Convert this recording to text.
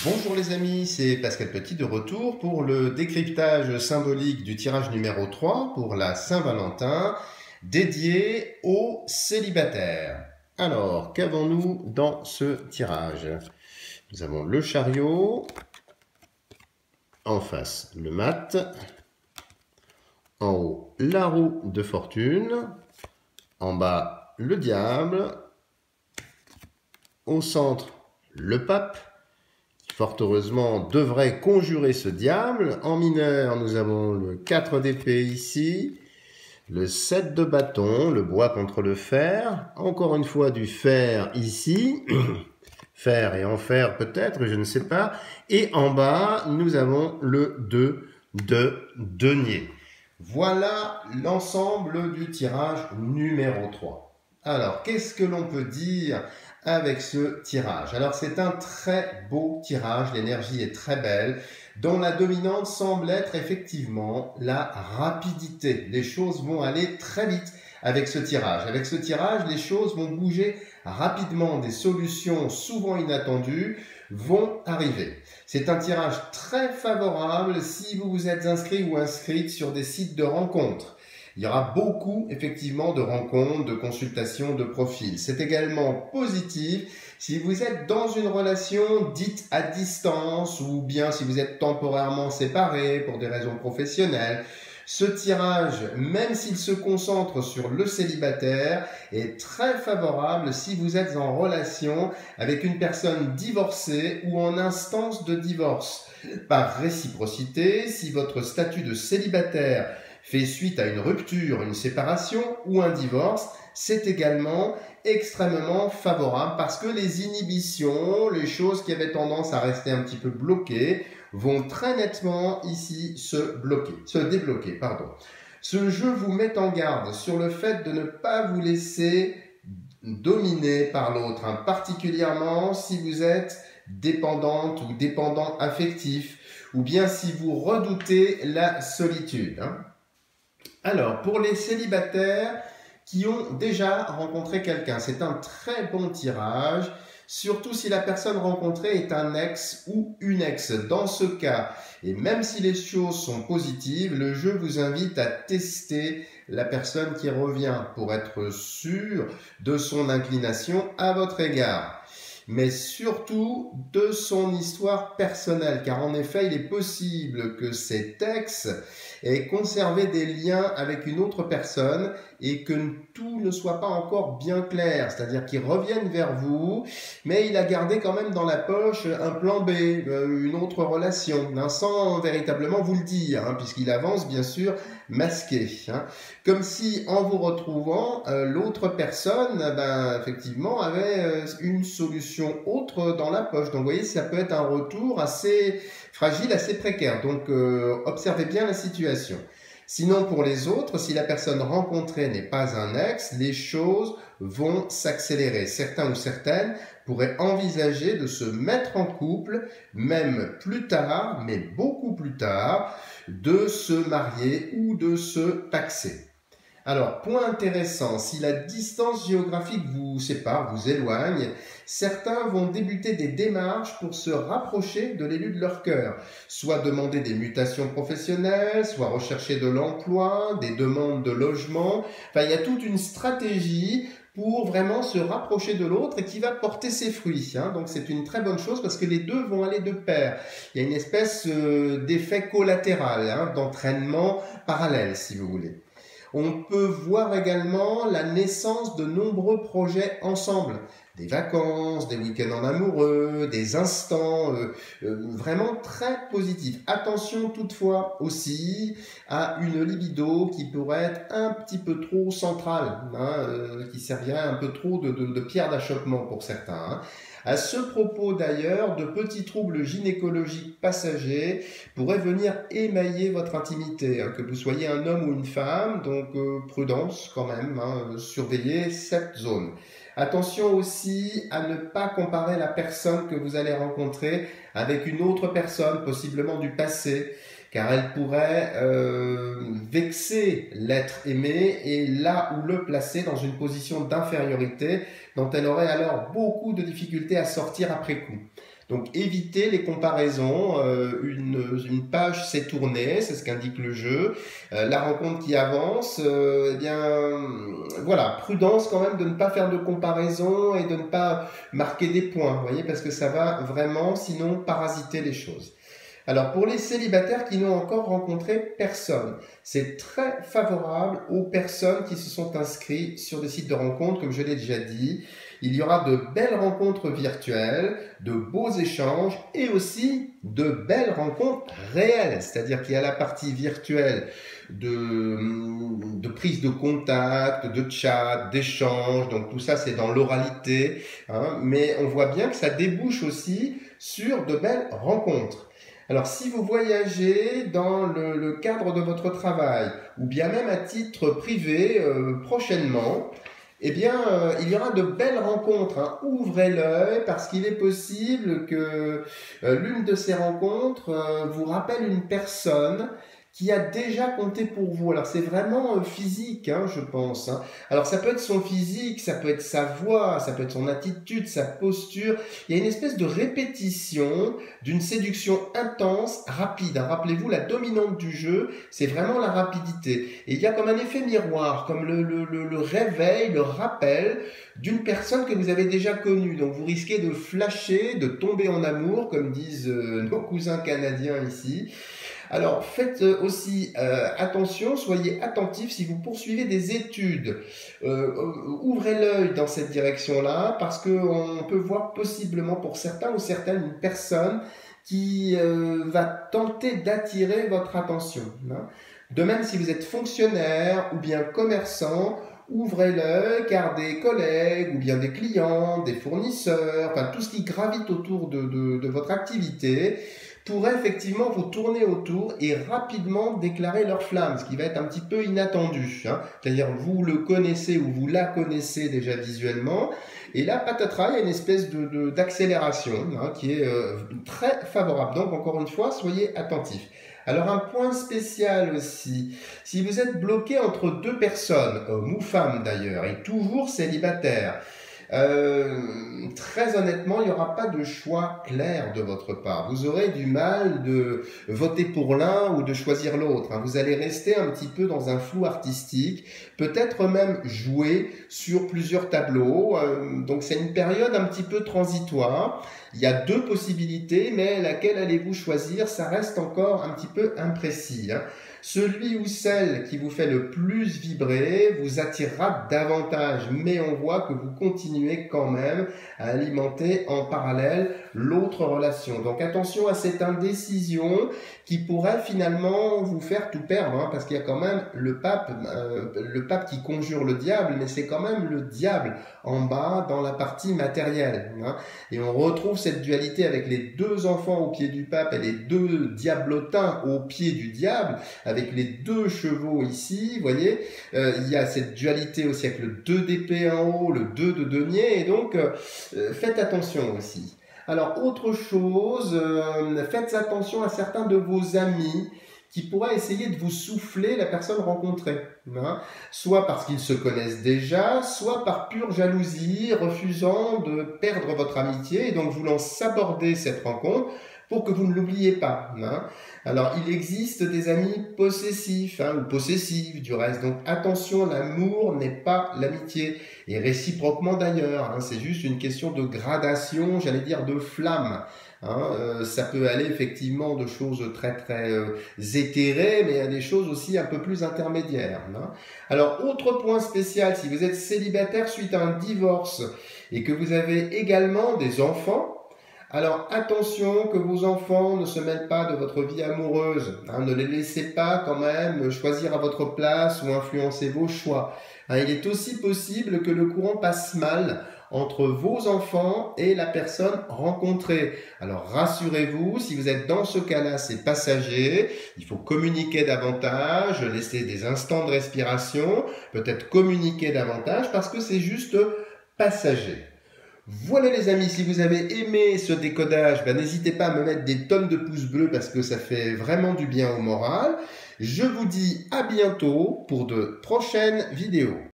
Bonjour les amis, c'est Pascal Petit de retour pour le décryptage symbolique du tirage numéro 3 pour la Saint-Valentin dédié aux célibataires. Alors, qu'avons-nous dans ce tirage? Nous avons le chariot, en face le mat, en haut la roue de fortune, en bas le diable, au centre le pape, fort heureusement, devrait conjurer ce diable. En mineur, nous avons le 4 d'épée ici, le 7 de bâton, le bois contre le fer, encore une fois du fer ici, fer et enfer peut-être, je ne sais pas, et en bas, nous avons le 2 de denier. Voilà l'ensemble du tirage numéro 3. Alors, qu'est-ce que l'on peut dire avec ce tirage? Alors, c'est un très beau tirage, l'énergie est très belle, dont la dominante semble être effectivement la rapidité. Les choses vont aller très vite avec ce tirage. Avec ce tirage, les choses vont bouger rapidement, des solutions souvent inattendues vont arriver. C'est un tirage très favorable si vous vous êtes inscrit ou inscrite sur des sites de rencontres. Il y aura beaucoup, effectivement, de rencontres, de consultations, de profils. C'est également positif si vous êtes dans une relation dite à distance ou bien si vous êtes temporairement séparés pour des raisons professionnelles. Ce tirage, même s'il se concentre sur le célibataire, est très favorable si vous êtes en relation avec une personne divorcée ou en instance de divorce. Par réciprocité, si votre statut de célibataire fait suite à une rupture, une séparation ou un divorce, c'est également extrêmement favorable parce que les inhibitions, les choses qui avaient tendance à rester un petit peu bloquées, vont très nettement ici se débloquer. Ce jeu vous met en garde sur le fait de ne pas vous laisser dominer par l'autre, particulièrement si vous êtes dépendante ou dépendant affectif, ou bien si vous redoutez la solitude. Alors, pour les célibataires qui ont déjà rencontré quelqu'un, c'est un très bon tirage, surtout si la personne rencontrée est un ex ou une ex. Dans ce cas, et même si les choses sont positives, le jeu vous invite à tester la personne qui revient pour être sûr de son inclination à votre égard, mais surtout de son histoire personnelle, car en effet, il est possible que cet ex ait conservé des liens avec une autre personne et que tout ne soit pas encore bien clair, c'est-à-dire qu'il revienne vers vous, mais il a gardé quand même dans la poche un plan B, une autre relation, sans véritablement vous le dire, puisqu'il avance bien sûr masqué. Comme si en vous retrouvant, l'autre personne, effectivement, avait une solution autre dans la poche. Donc vous voyez, ça peut être un retour assez fragile, assez précaire. Donc observez bien la situation. Sinon, pour les autres, si la personne rencontrée n'est pas un ex, les choses vont s'accélérer. Certains ou certaines pourraient envisager de se mettre en couple, même plus tard, mais beaucoup plus tard, de se marier ou de se paxer. Alors, point intéressant, si la distance géographique vous sépare, vous éloigne, certains vont débuter des démarches pour se rapprocher de l'élu de leur cœur, soit demander des mutations professionnelles, soit rechercher de l'emploi, des demandes de logement. Enfin, il y a toute une stratégie pour vraiment se rapprocher de l'autre et qui va porter ses fruits. Donc c'est une très bonne chose parce que les deux vont aller de pair. Il y a une espèce d'effet collatéral, d'entraînement parallèle, si vous voulez. On peut voir également la naissance de nombreux projets ensemble. Des vacances, des week-ends en amoureux, des instants vraiment très positifs. Attention toutefois aussi à une libido qui pourrait être un petit peu trop centrale, qui servirait un peu trop de pierre d'achoppement pour certains. À ce propos d'ailleurs, de petits troubles gynécologiques passagers pourraient venir émailler votre intimité, que vous soyez un homme ou une femme, donc prudence quand même, surveillez cette zone. Attention aussi à ne pas comparer la personne que vous allez rencontrer avec une autre personne, possiblement du passé, car elle pourrait vexer l'être aimé et là où le placer dans une position d'infériorité dont elle aurait alors beaucoup de difficultés à sortir après coup. Donc évitez les comparaisons, une page s'est tournée, c'est ce qu'indique le jeu, la rencontre qui avance, eh bien voilà, prudence quand même de ne pas faire de comparaison et de ne pas marquer des points, vous voyez, parce que ça va vraiment sinon parasiter les choses. Alors pour les célibataires qui n'ont encore rencontré personne, c'est très favorable aux personnes qui se sont inscrites sur des sites de rencontres, comme je l'ai déjà dit. Il y aura de belles rencontres virtuelles, de beaux échanges et aussi de belles rencontres réelles. C'est-à-dire qu'il y a la partie virtuelle de prise de contact, de chat, d'échange. Donc tout ça, c'est dans l'oralité. Mais on voit bien que ça débouche aussi sur de belles rencontres. Alors, si vous voyagez dans le cadre de votre travail ou bien même à titre privé prochainement, eh bien, il y aura de belles rencontres. Ouvrez l'œil parce qu'il est possible que l'une de ces rencontres vous rappelle une personne qui a déjà compté pour vous. Alors c'est vraiment physique, je pense. Alors ça peut être son physique, ça peut être sa voix, ça peut être son attitude, sa posture. Il y a une espèce de répétition d'une séduction intense, rapide. Rappelez-vous, la dominante du jeu, c'est vraiment la rapidité. Et il y a comme un effet miroir, comme le réveil, le rappel d'une personne que vous avez déjà connue. Donc vous risquez de flasher, de tomber en amour, comme disent nos cousins canadiens ici. Alors faites aussi attention, soyez attentifs si vous poursuivez des études. Ouvrez l'œil dans cette direction-là parce qu'on peut voir possiblement pour certains ou certaines une personne qui va tenter d'attirer votre attention. De même si vous êtes fonctionnaire ou bien commerçant, ouvrez l'œil car des collègues ou bien des clients, des fournisseurs, enfin tout ce qui gravite autour de votre activité pourraient effectivement vous tourner autour et rapidement déclarer leur flamme, ce qui va être un petit peu inattendu. C'est-à-dire vous le connaissez ou vous la connaissez déjà visuellement, et là, patatras, il y a une espèce d'accélération qui est très favorable. Donc encore une fois, soyez attentifs. Alors un point spécial aussi, si vous êtes bloqué entre deux personnes, homme ou femme d'ailleurs, et toujours célibataire, très honnêtement, il n'y aura pas de choix clair de votre part. Vous aurez du mal de voter pour l'un ou de choisir l'autre. Vous allez rester un petit peu dans un flou artistique, peut-être même jouer sur plusieurs tableaux. Donc c'est une période un petit peu transitoire. Il y a deux possibilités, mais laquelle allez-vous choisir? Ça reste encore un petit peu imprécis. Celui ou celle qui vous fait le plus vibrer vous attirera davantage, mais on voit que vous continuez quand même à alimenter en parallèle l'autre relation. Donc attention à cette indécision qui pourrait finalement vous faire tout perdre, parce qu'il y a quand même le pape qui conjure le diable, mais c'est quand même le diable en bas dans la partie matérielle. Et on retrouve cette dualité avec les deux enfants au pied du pape et les deux diablotins au pied du diable, avec les deux chevaux ici, vous voyez, il y a cette dualité aussi avec le 2 d'épée en haut, le 2 de denier, et donc faites attention aussi. Alors autre chose, faites attention à certains de vos amis qui pourraient essayer de vous souffler la personne rencontrée, soit parce qu'ils se connaissent déjà, soit par pure jalousie, refusant de perdre votre amitié et donc voulant saborder cette rencontre pour que vous ne l'oubliez pas. Alors, il existe des amis possessifs, ou possessifs du reste. Donc, attention, l'amour n'est pas l'amitié. Et réciproquement d'ailleurs, c'est juste une question de gradation, j'allais dire de flamme. Ça peut aller effectivement de choses très très éthérées, mais il y a des choses aussi un peu plus intermédiaires. Alors, autre point spécial, si vous êtes célibataire suite à un divorce et que vous avez également des enfants, alors attention que vos enfants ne se mêlent pas de votre vie amoureuse. Ne les laissez pas quand même choisir à votre place ou influencer vos choix. Il est aussi possible que le courant passe mal entre vos enfants et la personne rencontrée. Alors rassurez-vous, si vous êtes dans ce cas-là, c'est passager. Il faut communiquer davantage, laisser des instants de respiration, peut-être communiquer davantage parce que c'est juste passager. Voilà les amis, si vous avez aimé ce décodage, n'hésitez pas à me mettre des tonnes de pouces bleus parce que ça fait vraiment du bien au moral. Je vous dis à bientôt pour de prochaines vidéos.